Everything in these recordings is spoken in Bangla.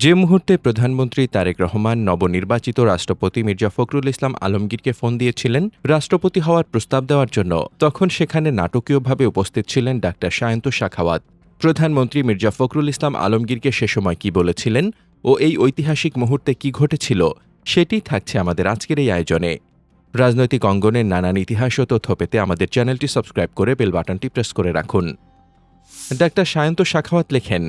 যে মুহূর্তে প্রধানমন্ত্রী তারেক রহমান নবনির্বাচিত রাষ্ট্রপতি মির্জা ফখরুল ইসলাম আলমগীরকে ফোন দিয়েছিলেন রাষ্ট্রপতি হওয়ার প্রস্তাব দেওয়ার জন্য, তখন সেখানে নাটকীয়ভাবে উপস্থিত ছিলেন ডাক্তার সায়ন্ত শাখাওয়াত। প্রধানমন্ত্রী মির্জা ফখরুল ইসলাম আলমগীরকে সে সময় কী বলেছিলেন ও এই ঐতিহাসিক মুহূর্তে কী ঘটেছিল, সেটি থাকছে আমাদের আজকের এই আয়োজনে। রাজনৈতিক অঙ্গনের নানান ইতিহাস ও তথ্য পেতে আমাদের চ্যানেলটি সাবস্ক্রাইব করে বেল বাটনটি প্রেস করে রাখুন। ডাক্তার সায়ন্ত শাখাওয়াত লেখেন,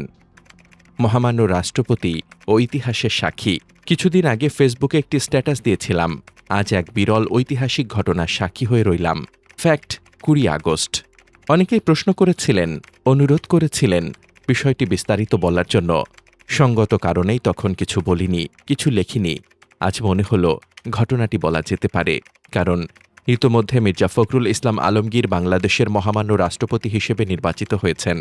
মহামান্য রাষ্ট্রপতি ও ইতিহাসের সাক্ষী। কিছুদিন আগে ফেসবুকে একটি স্ট্যাটাস দিয়েছিলাম, আজ এক বিরল ঐতিহাসিক ঘটনার সাক্ষী হয়ে রইলাম। Fact, 20 August. অনেকেই প্রশ্ন করেছিলেন, অনুরোধ করেছিলেন বিষয়টি বিস্তারিত বলার জন্য। সঙ্গত কারণেই তখন কিছু বলিনি, কিছু লেখিনি। আজ মনে হলো ঘটনাটি বলা যেতে পারে, কারণ ইতোমধ্যে মির্জা ফখরুল ইসলাম আলমগীর বাংলাদেশের মহামান্য রাষ্ট্রপতি হিসেবে নির্বাচিত হয়েছেন।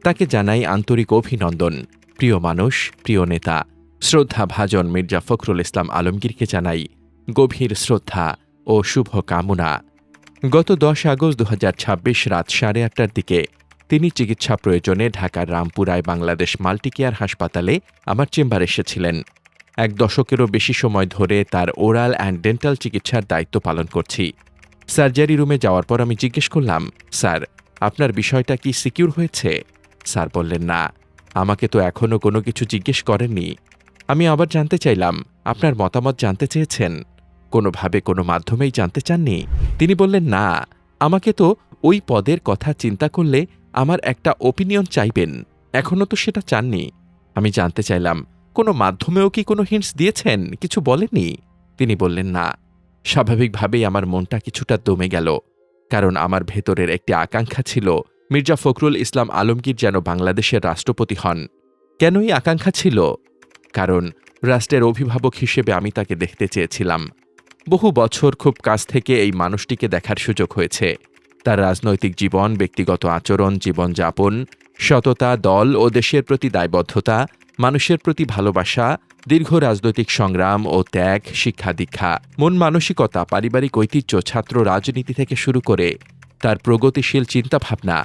তাকে জানাই আন্তরিক অভিনন্দন। প্রিয় মানুষ, প্রিয় নেতা, শ্রদ্ধাভাজন মির্জা ফখরুল ইসলাম আলমগীরকে জানাই গভীর শ্রদ্ধা ও শুভ কামনা। গত 10 আগস্ট 2026 রাত 8:30টার দিকে তিনি চিকিৎসা প্রয়োজনে ঢাকার রামপুরায় বাংলাদেশ মাল্টিকেয়ার হাসপাতালে আমার চেম্বারে এসেছিলেন। 1 দশকেরও বেশি সময় ধরে তার ওরাল অ্যান্ড ডেন্টাল চিকিৎসার দায়িত্ব পালন করছি। সার্জারি রুমে যাওয়ার পর আমি জিজ্ঞেস করলাম, স্যার, আপনার বিষয়টা কি সিকিউর হয়েছে? স্যার বললেন, না, আমাকে তো এখনও কোনো কিছু জিজ্ঞেস করেননি। আমি আবার জানতে চাইলাম, আপনার মতামত জানতে চেয়েছেন? কোনোভাবে কোনো মাধ্যমেই জানতে চাননি? তিনি বললেন, না, আমাকে তো ওই পদের কথা চিন্তা করলে আমার একটা ওপিনিয়ন চাইবেন, এখনও তো সেটা চাননি। আমি জানতে চাইলাম, কোনো মাধ্যমেও কি কোনো হিন্টস দিয়েছেন, কিছু বলেননি? তিনি বললেন, না। স্বাভাবিকভাবেই আমার মনটা কিছুটা দমে গেল, কারণ আমার ভেতরের একটি আকাঙ্ক্ষা ছিল মির্জা ফখরুল ইসলাম আলমগীর যেন বাংলাদেশের রাষ্ট্রপতি হন। কেন এই আকাঙ্ক্ষা ছিল? কারণ রাষ্ট্রের অভিভাবক হিসেবে আমি তাকে দেখতে চেয়েছিলাম। বহু বছর খুব কাছ থেকে এই মানুষটিকে দেখার সুযোগ হয়েছে। তার রাজনৈতিক জীবন, ব্যক্তিগত আচরণ, জীবনযাপন, সততা, দল ও দেশের প্রতি দায়বদ্ধতা, মানুষের প্রতি ভালোবাসা, দীর্ঘ রাজনৈতিক সংগ্রাম ও ত্যাগ, শিক্ষা দীক্ষা, মন মানসিকতা, পারিবারিক ঐতিহ্য, ছাত্র রাজনীতি থেকে শুরু করে তার প্রগতিশীল চিন্তাভাবনা,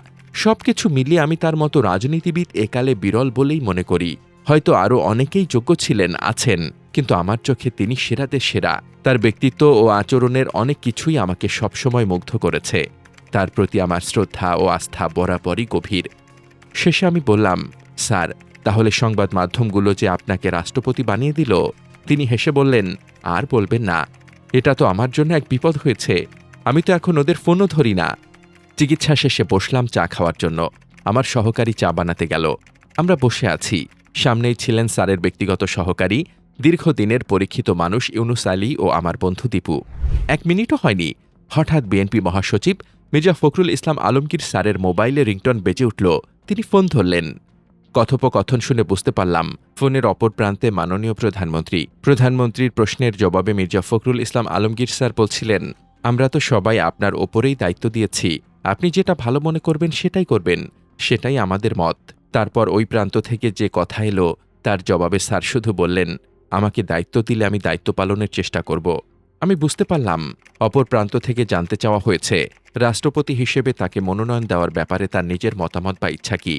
সবকিছু মিলিয়ে আমি তার মতো রাজনীতিবিদ একালে বিরল বলেই মনে করি। হয়তো আরও অনেকেই যোগ্য ছিলেন, আছেন, কিন্তু আমার চোখে তিনি সেরাদের সেরা। তার ব্যক্তিত্ব ও আচরণের অনেক কিছুই আমাকে সবসময় মুগ্ধ করেছে। তার প্রতি আমার শ্রদ্ধা ও আস্থা বরাবরই গভীর। শেষে আমি বললাম, স্যার, তাহলে সংবাদ মাধ্যমগুলো যে আপনাকে রাষ্ট্রপতি বানিয়ে দিল? তিনি হেসে বললেন, আর বলবেন না, এটা তো আমার জন্য এক বিপদ হয়েছে। আমি তো এখন ওদের ফোনও ধরি না। চিকিৎসা শেষে বসলাম চা খাওয়ার জন্য। আমার সহকারী চা বানাতে গেল। আমরা বসে আছি। সামনেই ছিলেন স্যারের ব্যক্তিগত সহকারী, দীর্ঘদিনের পরীক্ষিত মানুষ ইউনুস আলী ও আমার বন্ধু দীপু। 1 মিনিটও হয়নি, হঠাৎ বিএনপি মহাসচিব মির্জা ফখরুল ইসলাম আলমগীর স্যারের মোবাইলে রিংটন বেজে উঠল। তিনি ফোন ধরলেন। কথোপকথন শুনে বুঝতে পারলাম ফোনের অপর প্রান্তে মাননীয় প্রধানমন্ত্রী। প্রধানমন্ত্রীর প্রশ্নের জবাবে মির্জা ফখরুল ইসলাম আলমগীর স্যার বলছিলেন, আমরা তো সবাই আপনার ওপরেই দায়িত্ব দিয়েছি। আপনি যেটা ভালো মনে করবেন সেটাই করবেন, সেটাই আমাদের মত। তারপর ওই প্রান্ত থেকে যে কথা এলো তার জবাবে স্যার শুধু বললেন, আমাকে দায়িত্ব দিলে আমি দায়িত্ব পালনের চেষ্টা করব। আমি বুঝতে পারলাম অপর প্রান্ত থেকে জানতে চাওয়া হয়েছে রাষ্ট্রপতি হিসেবে তাকে মনোনয়ন দেওয়ার ব্যাপারে তার নিজের মতামত বা ইচ্ছা কি।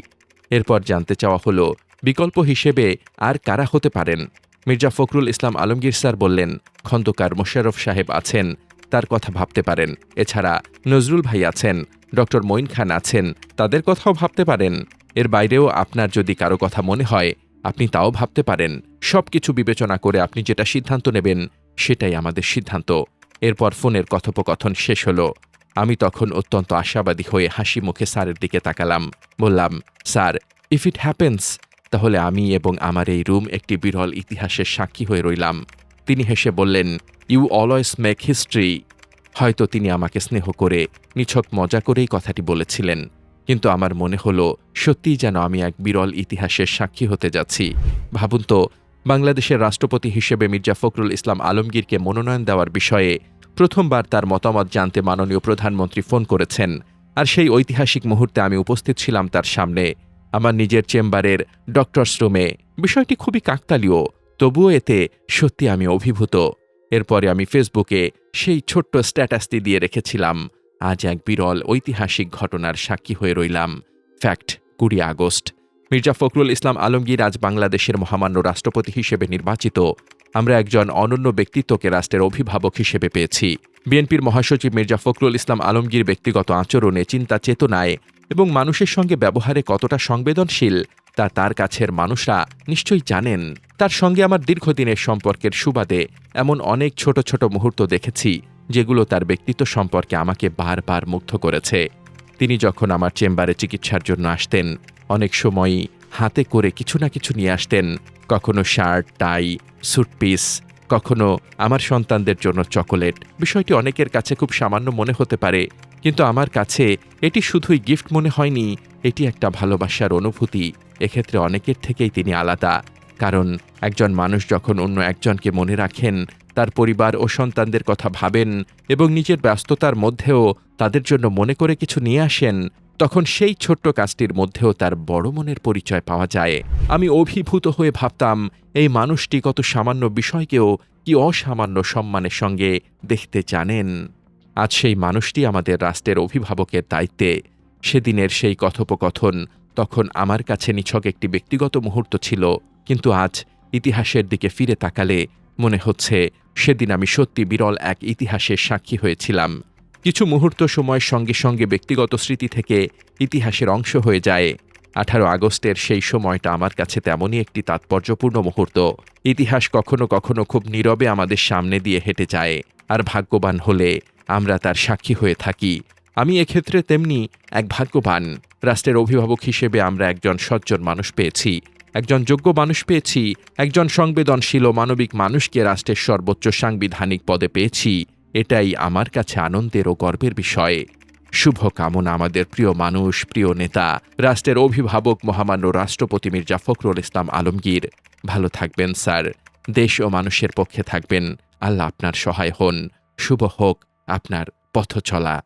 এরপর জানতে চাওয়া হলো বিকল্প হিসেবে আর কারা হতে পারেন। মির্জা ফখরুল ইসলাম আলমগীর স্যার বললেন, খন্দকার মোশাররফ সাহেব আছেন, তার কথা ভাবতে পারেন। এছাড়া নজরুল ভাই আছেন, ডক্টর মঈন খান আছেন, তাদের কথাও ভাবতে পারেন। এর বাইরেও আপনার যদি কারো কথা মনে হয় আপনি তাও ভাবতে পারেন। সবকিছু বিবেচনা করে আপনি যেটা সিদ্ধান্ত নেবেন সেটাই আমাদের সিদ্ধান্ত। এরপর ফোনের কথোপকথন শেষ হলো। আমি তখন অত্যন্ত আশাবাদী হয়ে হাসি মুখে স্যারের দিকে তাকালাম। বললাম, স্যার, ইফ ইট হ্যাপেন্স, তাহলে আমি এবং আমার এই রুম একটি বিরল ইতিহাসের সাক্ষী হয়ে রইলাম। তিনি হেসে বললেন, ইউ অলওয়েজ মেক হিস্ট্রি। হয়তো তিনি আমাকে স্নেহ করে, নিছক মজা করেই কথাটি বলেছিলেন, কিন্তু আমার মনে হলো সত্যিই যেন আমি এক বিরল ইতিহাসের সাক্ষী হতে যাচ্ছি। ভাবুন তো, বাংলাদেশের রাষ্ট্রপতি হিসেবে মির্জা ফখরুল ইসলাম আলমগীরকে মনোনয়ন দেওয়ার বিষয়ে প্রথমবার তার মতামত জানতে মাননীয় প্রধানমন্ত্রী ফোন করেছেন, আর সেই ঐতিহাসিক মুহূর্তে আমি উপস্থিত ছিলাম তার সামনে, আমার নিজের চেম্বারের ডক্টরস রুমে। বিষয়টি খুবই কাকতালীয়, তবুও এতে সত্যি আমি অভিভূত। এরপরে আমি ফেসবুকে সেই ছোট্ট স্ট্যাটাসটি দিয়ে রেখেছিলাম, আজ এক বিরল ঐতিহাসিক ঘটনার সাক্ষী হয়ে রইলাম। Fact, 20 August. মির্জা ফখরুল ইসলাম আলমগীর আজ বাংলাদেশের মহামান্য রাষ্ট্রপতি হিসেবে নির্বাচিত। আমরা একজন অনন্য ব্যক্তিত্বকে রাষ্ট্রের অভিভাবক হিসেবে পেয়েছি। বিএনপির মহাসচিব মির্জা ফখরুল ইসলাম আলমগীর ব্যক্তিগত আচরণে, চিন্তা চেতনায় এবং মানুষের সঙ্গে ব্যবহারে কতটা সংবেদনশীল তা তার কাছের মানুষরা নিশ্চয়ই জানেন। তার সঙ্গে আমার দীর্ঘদিনের সম্পর্কের সুবাদে এমন অনেক ছোট ছোট মুহূর্ত দেখেছি যেগুলো তার ব্যক্তিত্ব সম্পর্কে আমাকে বারবার মুগ্ধ করেছে। তিনি যখন আমার চেম্বারে চিকিৎসার জন্য আসতেন, অনেক সময়ই হাতে করে কিছু না কিছু নিয়ে আসতেন, কখনো শার্ট, টাই, স্যুটপিস, কখনো আমার সন্তানদের জন্য চকোলেট। বিষয়টি অনেকের কাছে খুব সামান্য মনে হতে পারে, কিন্তু আমার কাছে এটি শুধুই গিফট মনে হয়নি, এটি একটা ভালোবাসার অনুভূতি। এক্ষেত্রে অনেকের থেকেই তিনি আলাদা, কারণ একজন মানুষ যখন অন্য একজনকে মনে রাখেন, তার পরিবার ও সন্তানদের কথা ভাবেন এবং নিজের ব্যস্ততার মধ্যেও তাদের জন্য মনে করে কিছু নিয়ে আসেন, তখন সেই ছোট্ট কাজটির মধ্যেও তার বড় মনের পরিচয় পাওয়া যায়। আমি অভিভূত হয়ে ভাবতাম, এই মানুষটি কত সামান্য বিষয়কেও কি অসামান্য সম্মানের সঙ্গে দেখতে জানেন। আজ সেই মানুষটি আমাদের রাষ্ট্রের অভিভাবকের দায়িত্বে। সেদিনের সেই কথোপকথন তখন আমার কাছে নিছক একটি ব্যক্তিগত মুহূর্ত ছিল, কিন্তু আজ ইতিহাসের দিকে ফিরে তাকালে মনে হচ্ছে সেদিন আমি সত্যি বিরল এক ইতিহাসের সাক্ষী হয়েছিলাম। কিছু মুহূর্ত সময়ের সঙ্গে সঙ্গে ব্যক্তিগত স্মৃতি থেকে ইতিহাসের অংশ হয়ে যায়। 18 আগস্টের সেই সময়টা আমার কাছে তেমনই একটি তাৎপর্যপূর্ণ মুহূর্ত। ইতিহাস কখনো কখনো খুব নীরবে আমাদের সামনে দিয়ে হেঁটে যায়, আর ভাগ্যবান হলে আমরা তার সাক্ষী হয়ে থাকি। আমি এক্ষেত্রে তেমনি এক ভাগ্যবান। রাষ্ট্রের অভিভাবক হিসেবে আমরা একজন সজ্জন মানুষ পেয়েছি, একজন যোগ্য মানুষ পেয়েছি, একজন সংবেদনশীল ও মানবিক মানুষকে রাষ্ট্রের সর্বোচ্চ সাংবিধানিক পদে পেয়েছি। এটাই আমার কাছে আনন্দের ও গর্বের বিষয়। শুভ কামনা আমাদের প্রিয় মানুষ, প্রিয় নেতা, রাষ্ট্রের অভিভাবক মহামান্য রাষ্ট্রপতি মির্জা ফখরুল ইসলাম আলমগীর। ভালো থাকবেন স্যার, দেশ ও মানুষের পক্ষে থাকবেন। আল্লাহ আপনার সহায় হন। শুভ হোক আপনার পথ চলা।